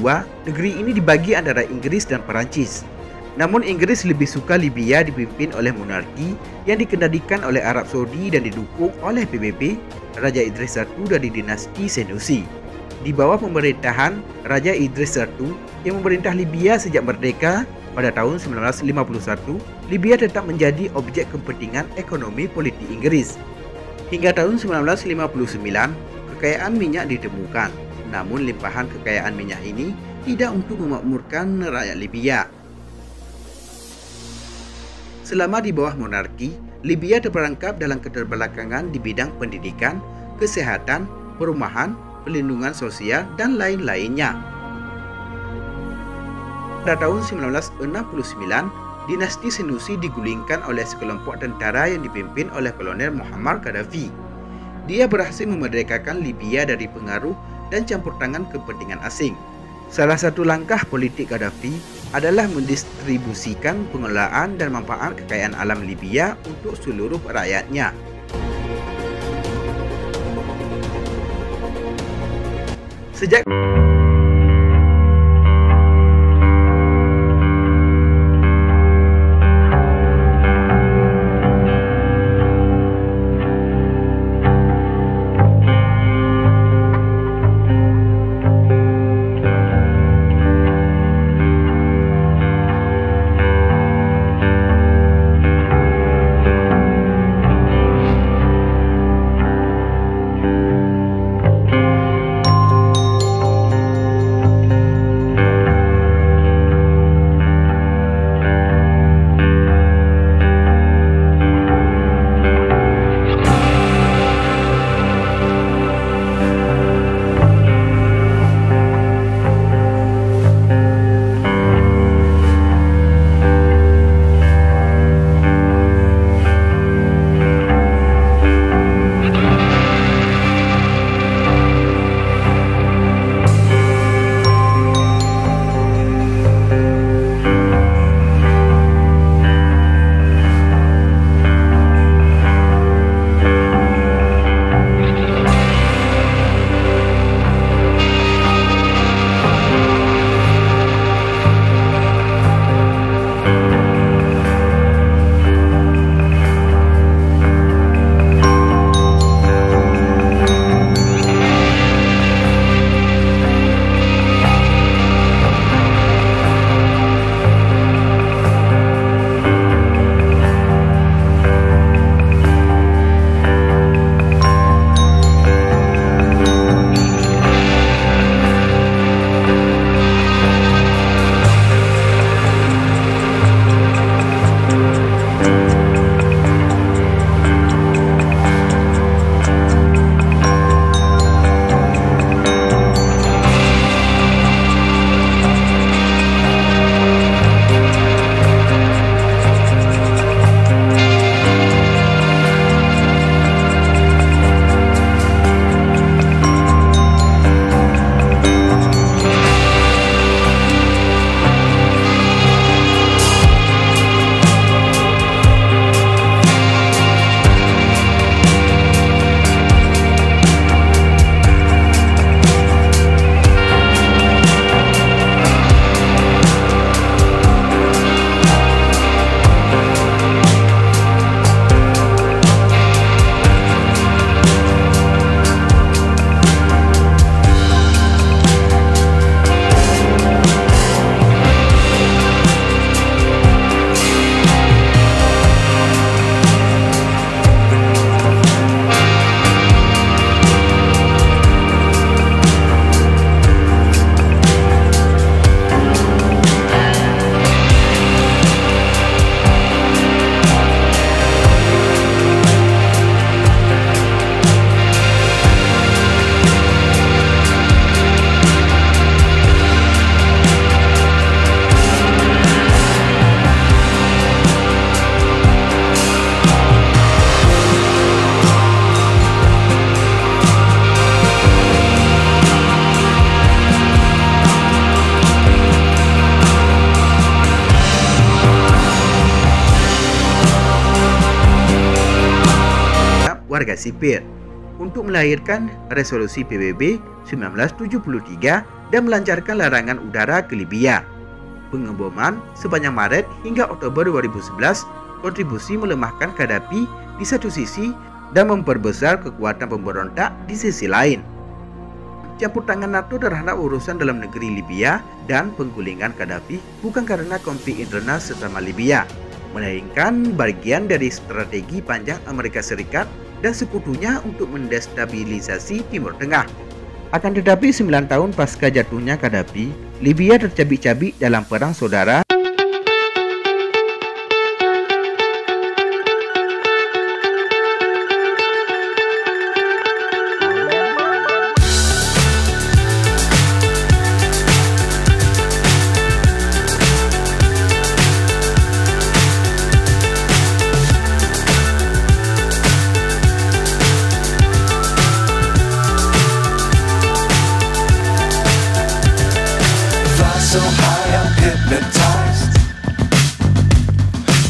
II, negeri ini dibagi antara Inggris dan Perancis. Namun Inggris lebih suka Libya dipimpin oleh monarki yang dikendalikan oleh Arab Saudi dan didukung oleh PBB, Raja Idris I dari dinasti Senussi. Di bawah pemerintahan Raja Idris I yang memerintah Libya sejak merdeka pada tahun 1951, Libya tetap menjadi objek kepentingan ekonomi politik Inggris. Hingga tahun 1959, kekayaan minyak ditemukan. Namun limpahan kekayaan minyak ini tidak untuk memakmurkan rakyat Libya. Selama di bawah monarki, Libya terperangkap dalam keterbelakangan di bidang pendidikan, kesehatan, perumahan, perlindungan sosial, dan lain-lainnya. Pada tahun 1969, dinasti Senussi digulingkan oleh sekelompok tentara yang dipimpin oleh Kolonel Muammar Gaddafi. Dia berhasil memerdekakan Libya dari pengaruh dan campur tangan kepentingan asing. Salah satu langkah politik Gaddafi adalah mendistribusikan pengelolaan dan manfaat kekayaan alam Libya untuk seluruh rakyatnya. Sejak warga sipil untuk melahirkan resolusi PBB 1973 dan melancarkan larangan udara ke Libya. Pengeboman sepanjang Maret hingga Oktober 2011 kontribusi melemahkan Gaddafi di satu sisi dan memperbesar kekuatan pemberontak di sisi lain. Campur tangan NATO terhadap urusan dalam negeri Libya dan penggulingan Gaddafi bukan karena konflik internal sesama Libya, melainkan bagian dari strategi panjang Amerika Serikat dan sekutunya untuk mendestabilisasi Timur Tengah. Akan tetapi 9 tahun pasca jatuhnya Gaddafi, Libya tercabik-cabik dalam perang saudara. So high, I'm hypnotized.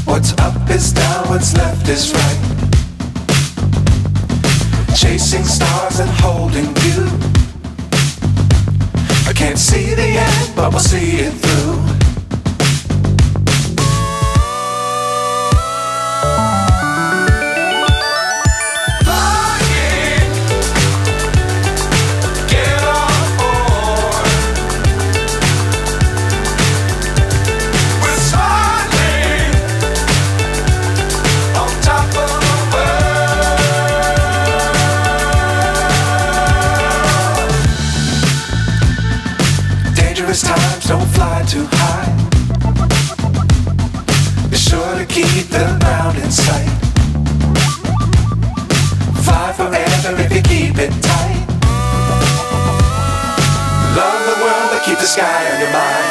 What's up is down, what's left is right. Chasing stars and holding you. I can't see the end, but we'll see it through. Times don't fly too high. Be sure to keep the ground in sight. Fly forever if you keep it tight. Love the world but keep the sky on your mind.